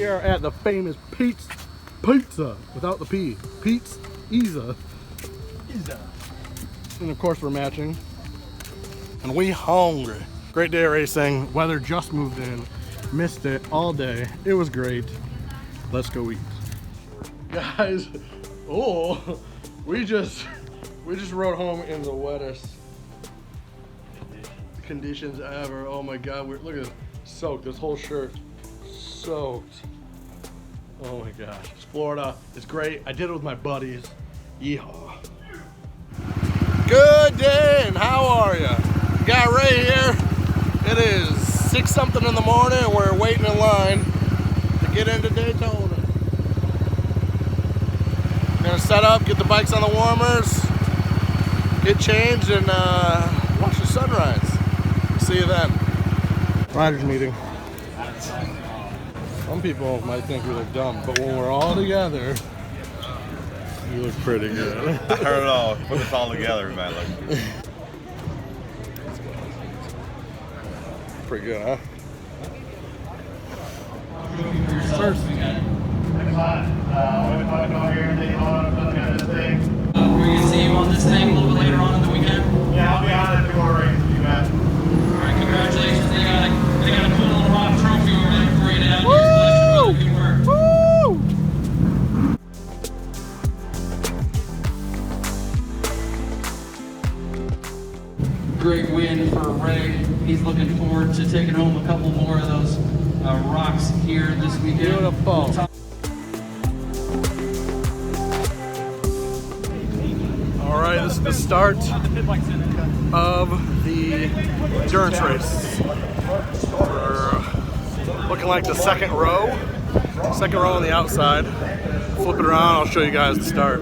are at the famous Pizza without the P. Pizza. And of course we're matching. And we hungry. Great day of racing. Weather just moved in. Missed it all day. It was great. Let's go eat. Guys, oh, we just rode home in the wettest conditions ever. Oh my God, look at it, soaked. This whole shirt soaked. Oh my gosh, it's Florida. It's great. I did it with my buddies. Yeehaw. Good day, and how are ya? Got Ray here. It is 6 something in the morning, and we're waiting in line to get into Daytona. Gonna set up, get the bikes on the warmers, get changed, and watch the sunrise. See you then. Riders meeting. Some people might think we look dumb, but when we're all together, we look pretty good. I heard it all. Put this all together, man. Like. Pretty good, huh? First. We're going to see you on this thing a little bit later on in the weekend? Yeah, I'll be on it before race, you bet. All right, congratulations. They got a cool little rock trophy over there for you to have your collection. Good work. Great win for Ray. He's looking forward to taking home a couple more of those rocks here this weekend. Beautiful. All right, this is the start of the endurance race. We're looking like the second row on the outside. Flip it around, I'll show you guys the start.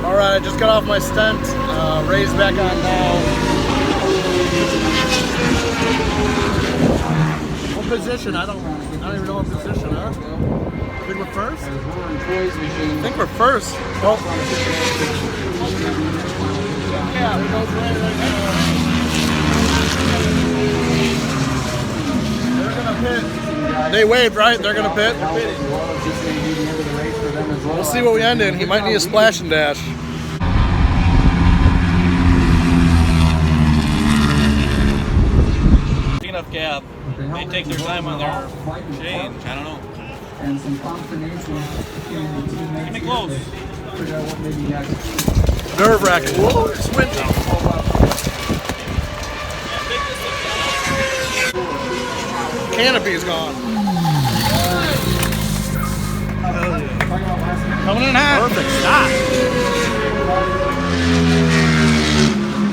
All right, I just got off my stent. Ray's back on now. What position? I don't even know what position, huh? I think we're first? I think we're first. Oh. Yeah, we both Ray right now. They're gonna pit. They waved, right? They're gonna pit. We'll see what we end in. He might need a splash and dash. Enough gap. They take their time on their change. I don't know. And some confirmation. Keep me close. Nerve wracking. Whoa, it's windy. Canopy's gone. Coming in hot. Perfect stop.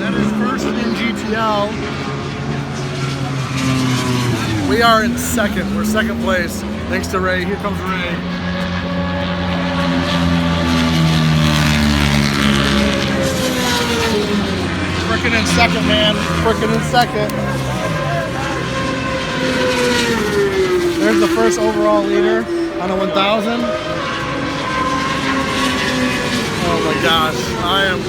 That is first in GTL. We are in second. We're second place. Thanks to Ray. Here comes Ray. Frickin' in second, man. Frickin' in second. There's the first overall leader on a 1,000. Oh my gosh. I am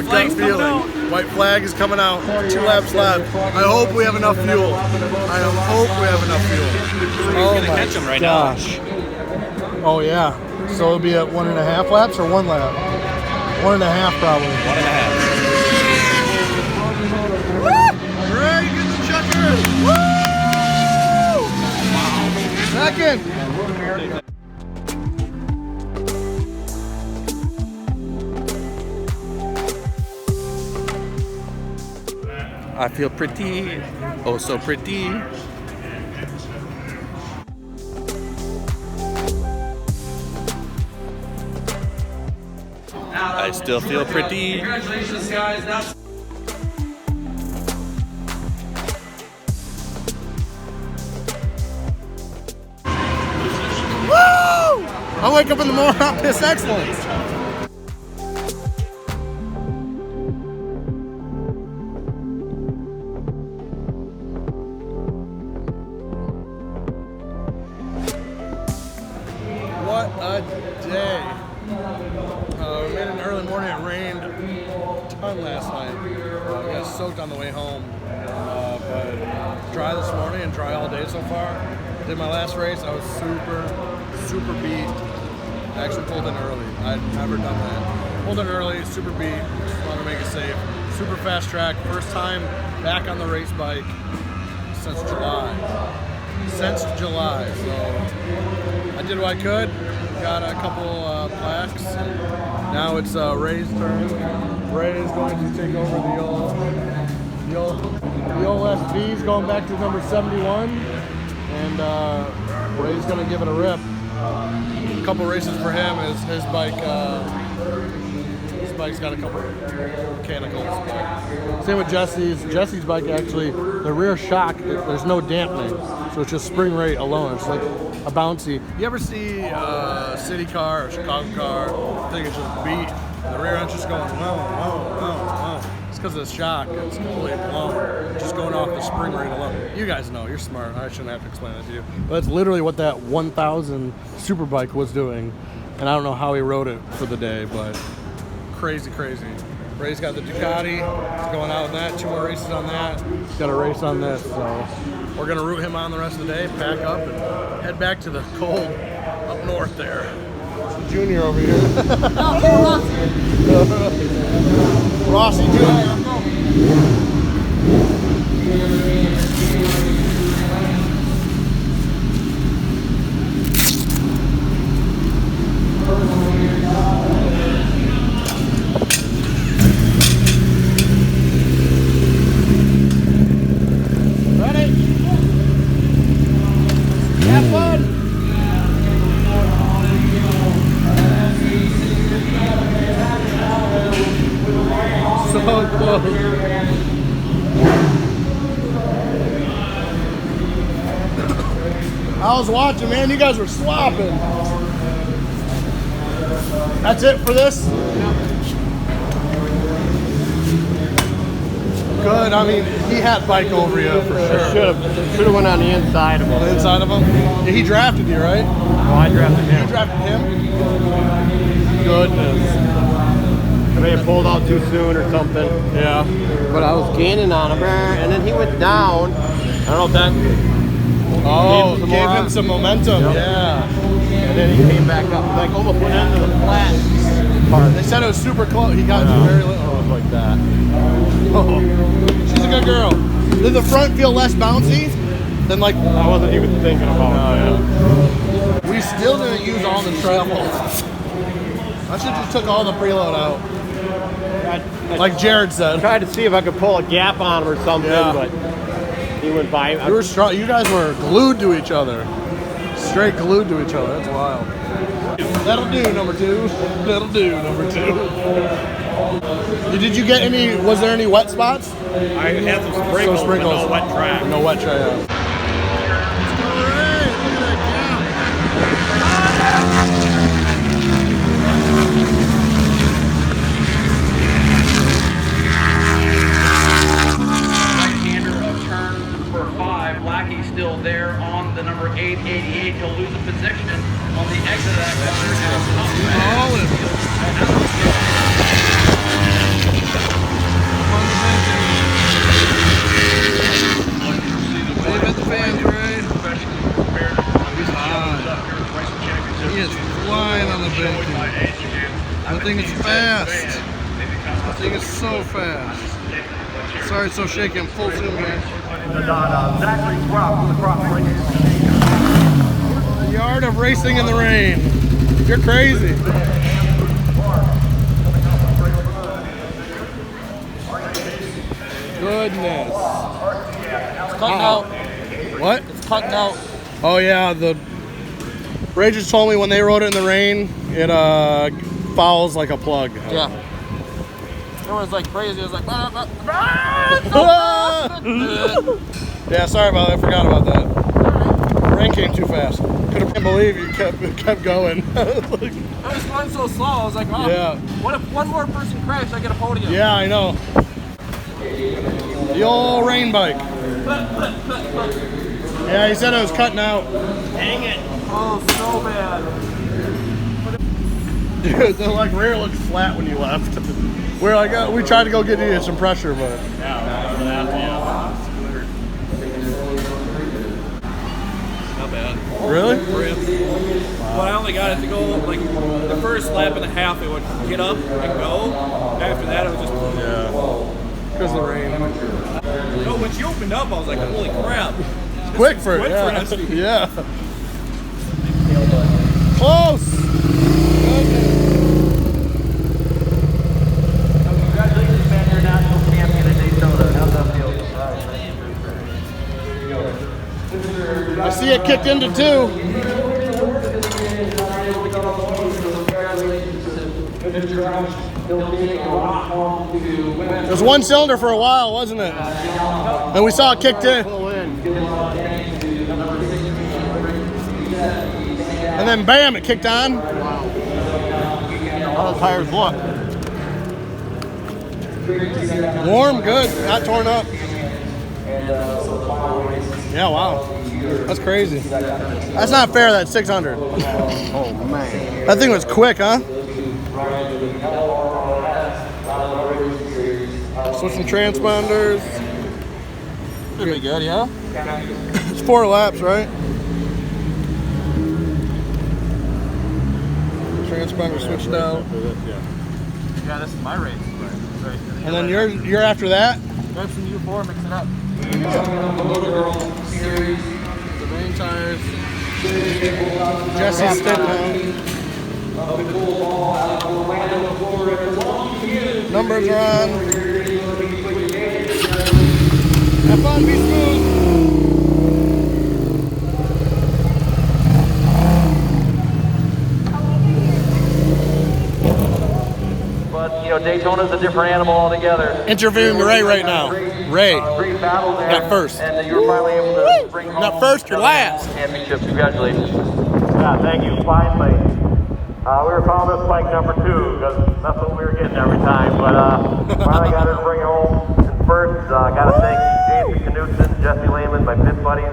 gut feeling. White flag is coming out. 2 laps left. I hope we have enough fuel. I hope we have enough fuel. Oh my gosh. Oh yeah. So it'll be at 1.5 laps or 1 lap? 1.5 probably. 1.5. Woo! Ray, get the checker! Woo! Second. I feel pretty, oh so pretty. I still feel pretty. Congratulations, guys. That's Woo! I wake up in the morning, I piss excellence. What a day. We made it soaked on the way home. But dry this morning and dry all day so far. Did my last race. I was super beat. I actually pulled in early. I'd never done that. Pulled in early, super beat. Just wanted to make it safe. Super fast track. First time back on the race bike since July. So I did what I could. Got a couple plaques. Now it's Ray's turn. Ray is going to take over the old SV's going back to number 71. And Ray's going to give it a rip. A couple races for him. His bike's got a couple mechanicals. Same with Jesse's bike, actually, the rear shock, there's no dampening. So it's just spring rate alone. It's like a bouncy. You ever see a city car or a Chicago car? I think it's just beat. The rear end's just going, whoa. It's because of the shock. It's completely blown. Just going off the spring rate alone. You guys know. You're smart. I shouldn't have to explain that to you. But that's literally what that 1000 Superbike was doing. And I don't know how he rode it for the day, but crazy. Ray's got the Ducati. He's going out with that. 2 more races on that. He's got a race on this. So we're going to root him on the rest of the day, pack up, and head back to the cold up north there. Junior over here. Rossi Junior. I was watching, man. You guys were swapping. That's it for this? Good. I mean, he had bike over you for sure. Should have went on the inside of him. The inside of him? Yeah, he drafted you, right? Oh, I drafted him. You drafted him? Goodness. I may have pulled out too soon or something. Yeah. But I was gaining on him, and then he went down. I don't know if that gave him some momentum. Yep. Yeah. And then he came back up, like almost went into the flat part. They said it was super close. He got you very little. It was like that. Oh, she's a good girl. Did the front feel less bouncy than like? I wasn't even thinking about it. We still didn't use all the travel. I should just took all the preload out. Like Jared said. Tried to see if I could pull a gap on him or something, but he went by. You were strong. You guys were glued to each other. Straight glued to each other. That's wild. That'll do, number 2. That'll do, number 2. Did you get any? Was there any wet spots? I had some sprinkles, but no wet track. No wet track. Still there on the number 888. He'll lose a position on the exit of that corner. Wave at the fans, right? He is flying on the banking. I think it's fast. I think it's so fast. Sorry it's so shaky. I'm full zoom here. The art of racing in the rain. You're crazy. Goodness. It's cutting out. What? It's cutting out. Oh yeah, Ray just told me when they rode it in the rain, it fouls like a plug. Yeah. Everyone's like crazy. It was like, yeah, sorry about that. I forgot about that. The rain came too fast. Couldn't believe you kept going. I was going so slow. I was like, oh, yeah. What if one more person crashed? I get a podium. Yeah, I know. The old rain bike. Yeah, he said it was cutting out. Dang it. Oh, so bad. Dude, the rear looked flat when you left. We're like, we tried to go get you some pressure, but Not bad. Really? For him. But I only got it to go like the first lap and a half. It would get up and go. After that, it was just Because of the rain. no. When she opened up, I was like, holy crap! Quick for it. Quick Yeah. for Esty. Yeah. Close. Congratulations, man. You're national champion in Daytona. How's that feel? I see it kicked into 2. It was one cylinder for a while, wasn't it? And we saw it kicked in. And then bam, it kicked on. How the tires look. Warm, good, not torn up. Yeah, wow. That's crazy. That's not fair, that's 600. Oh, man. That thing was quick, huh? Switching transponders. Pretty good, yeah? It's 4 laps, right? Transponder switched out. Yeah, this is my race. And then you're after that? Grab some U4, mix it up. The rain tires. Jesse's stint now. Numbers are on. Have fun, be smooth. But, you know, Daytona's a different animal altogether. Interviewing Ray right now. Ray. Great battle there. Got first. And you were finally able to bring home Not first, you're last. championship. Congratulations. Yeah, thank you. Finally. We were calling this bike number 2 because that's what we were getting every time. But finally got her to bring it home. And first, got to thank Jason Knutson, Jesse Lehman, my pit buddies.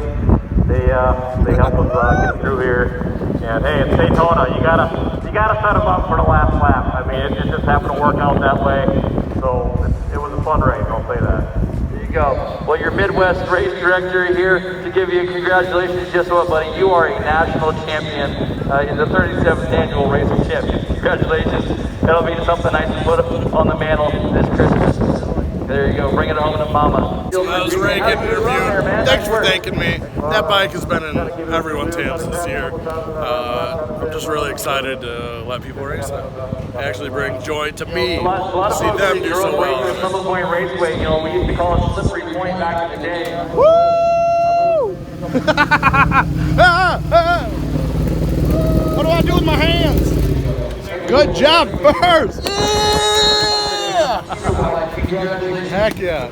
They helped us get through here. And hey, it's Daytona. You gotta set them up for the last lap. I mean, it just happened to work out that way. So it was a fun race. I'll say that. There you go. Well, your Midwest race director here to give you congratulations. Guess what, buddy? You are a national champion in the 37th annual Racing Champions. Congratulations. That'll be something nice to put on the mantle this Christmas. There you go. Bring it home to mama. That was Ray getting interviewed. Thanks for thanking me. That bike has been in everyone's hands this year. I'm just really excited to let people race it. It actually brings joy to me A lot to of see folks them say do your so own way, well. Single Point Raceway, you know, we used to call it Slippery Point back in the day. What do I do with my hands? Good job, first. Heck yeah.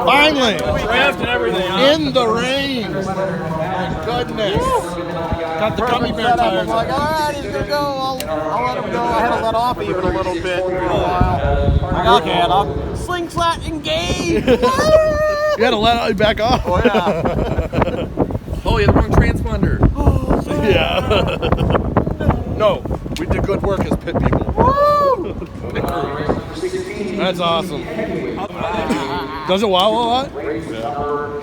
Finally. Draft and everything. In the rain. My goodness. Got the gummy bear I'm tires. like, all right, he's gonna go. I'll let him go. I had to let off even a little bit for a while. Like, okay, I'll slingshot engage. You had to let it back off. Oh yeah. Oh, you had the wrong transponder. Yeah. No, we did good work as pit people. That's awesome. Does it wow a lot?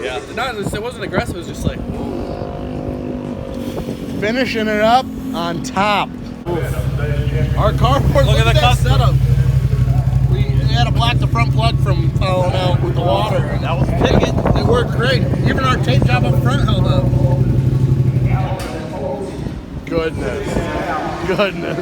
Yeah. It wasn't aggressive. It was just like. Finishing it up on top. Our carport, look at the that custom. setup. We had to block the front plug from falling out with the water. And that was ticket. It worked great. Even our tape job up front held up. Goodness. Goodness.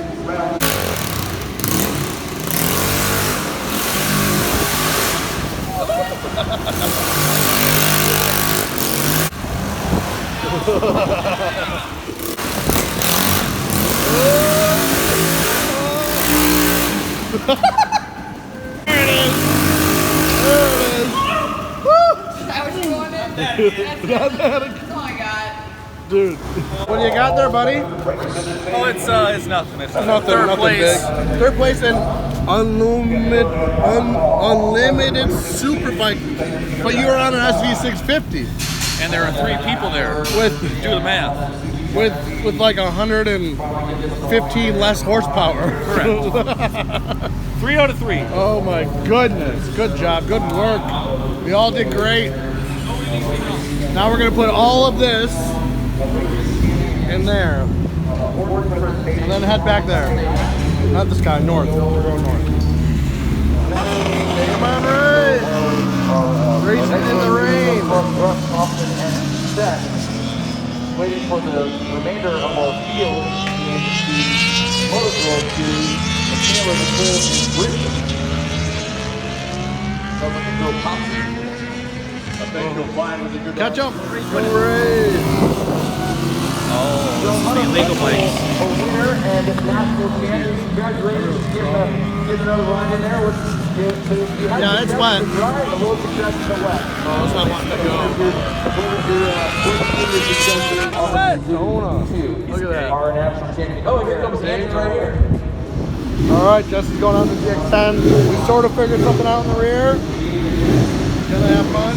There it is. There it is. That was going in? Not bad. Oh my god. Dude, what do you got there, buddy? Oh, it's nothing. It's Nothing, third nothing place. big. Third place in unlimited superbike, but you were on an SV650 And there are 3 people there. with Do the math. with like 115 less horsepower. Correct. 3 out of 3. Oh my goodness. Good job. Good work. We all did great. Now we're going to put all of this in there. And then head back there. Not this guy, north. We're going north. Come on, Ray. Racing in the rain. Waiting for the remainder of our field in the Motocross Series. The tail of the field is Britain. I think you'll find with a good Catch up. Go Ray. Oh, this is the illegal bikes. a winner and national champion. Congratulations. Give another ride in there. Yeah, it's wet. A little success in the wet. Oh, that's not wanting to go. Daytona. Look at that. Our national champion. Oh, here comes Andy right here. All right, Jesse's going on to the X10. We sort of figured something out in the rear. Gonna have fun.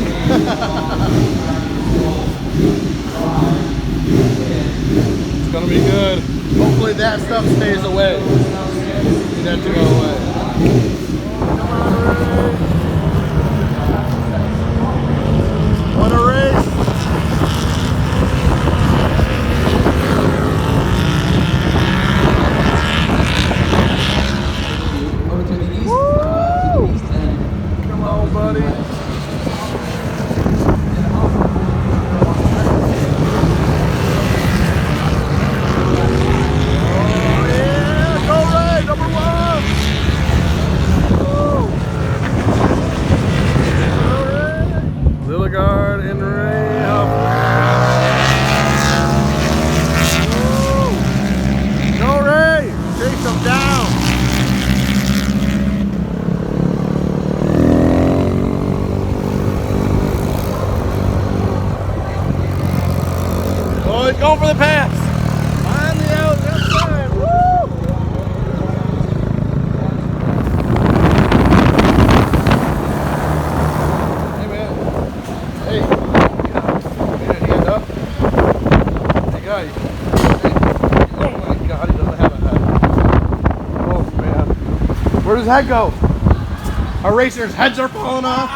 It's gonna be good. Hopefully that stuff stays away. Need that to go away. What a race! Woo! Come on, buddy. Lilligard and Ray up. Go Ray! Chase them down! Oh, he's going for the pass! On the outside! Woo! Hey, need a hand up? Hey, guy. Hey. Oh my God, he doesn't have a head. Oh man. Where does his head go? Our racers' heads are falling off.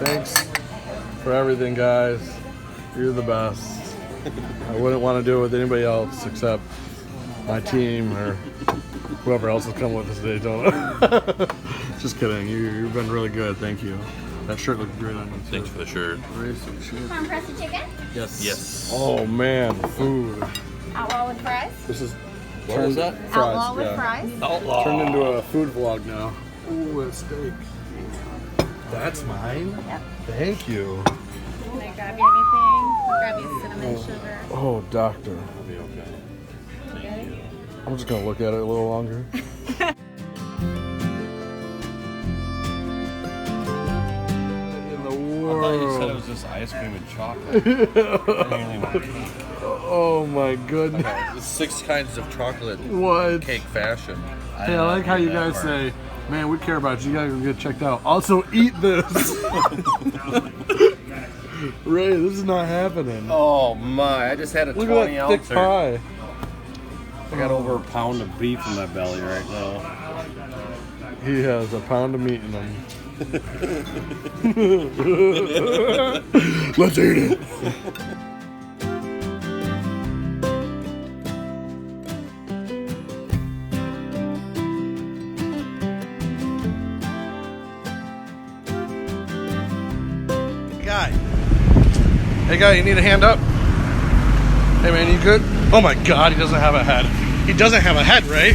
Thanks for everything, guys. You're the best. I wouldn't want to do it with anybody else except my team or whoever else has come with us to Daytona. Just kidding. You've been really good. Thank you. That shirt looks great on you. Thanks for the shirt. Racing shirt. Compressed chicken? Yes. Yes. Oh man, food. Outlaw with fries? This is What was that? Outlaw with fries? Outlaw. turned into a food vlog now. Ooh, a steak. That's mine? Yep. Thank you. Can I grab you anything? I'll grab you cinnamon sugar. Oh, doctor. I'll be okay. Thank you. I'm just gonna look at it a little longer. In the I thought you world. said it was just ice cream and chocolate. Oh my goodness. It's 6 kinds of chocolate What? cake fashion. Hey, I like how you guys say, man, we care about you. You gotta go get checked out. Also, eat this. Ray, this is not happening. Oh my, I just had a Look 20 at that thick ouncer. pie. I got over a pound of beef in my belly right now. He has a pound of meat in him. Let's eat it. Hey guy, you need a hand up? Hey man, you good? Oh my God, he doesn't have a head. He doesn't have a head, right?